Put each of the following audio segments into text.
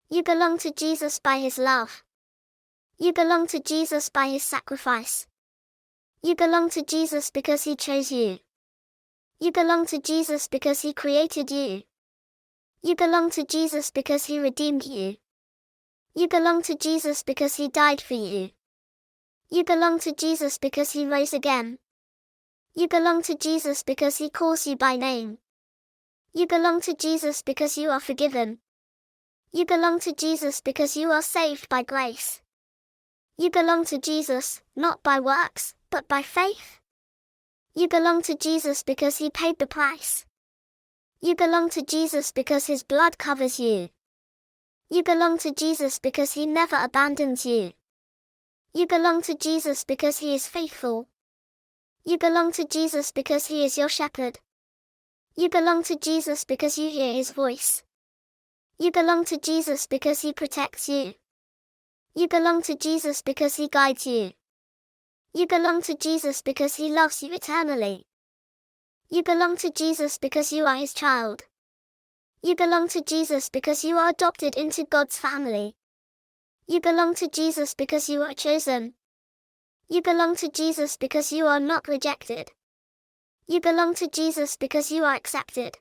You belong to Jesus by his love. You belong to Jesus by his sacrifice. You belong to Jesus because he chose you. You belong to Jesus because he created you. You belong to Jesus because he redeemed you. You belong to Jesus because he died for you. You belong to Jesus because he rose again. You belong to Jesus because he calls you by name. You belong to Jesus because you are forgiven. You belong to Jesus because you are saved by grace. You belong to Jesus, not by works, but by faith. You belong to Jesus because he paid the price. You belong to Jesus because his blood covers you. You belong to Jesus because he never abandons you. You belong to Jesus because he is faithful. You belong to Jesus because he is your shepherd. You belong to Jesus because you hear his voice. You belong to Jesus because he protects you. You belong to Jesus because he guides you. You belong to Jesus because he loves you eternally. You belong to Jesus because you are his child. You belong to Jesus because you are adopted into God's family. You belong to Jesus because you are chosen. You belong to Jesus because you are not rejected. You belong to Jesus because you are accepted.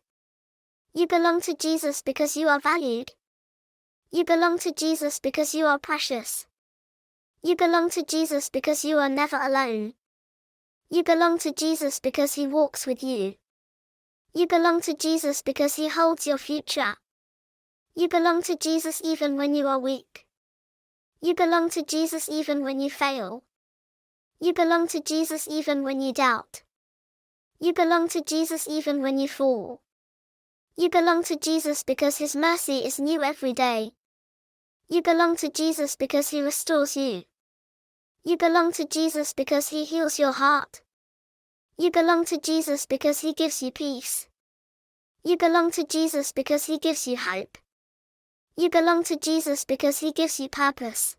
You belong to Jesus because you are valued. You belong to Jesus because you are precious. You belong to Jesus because you are never alone. You belong to Jesus because he walks with you. You belong to Jesus because he holds your future. You belong to Jesus even when you are weak. You belong to Jesus even when you fail. You belong to Jesus even when you doubt. You belong to Jesus even when you fall. You belong to Jesus because his mercy is new every day. You belong to Jesus because he restores you. You belong to Jesus because he heals your heart. You belong to Jesus because he gives you peace. You belong to Jesus because he gives you hope. You belong to Jesus because he gives you purpose.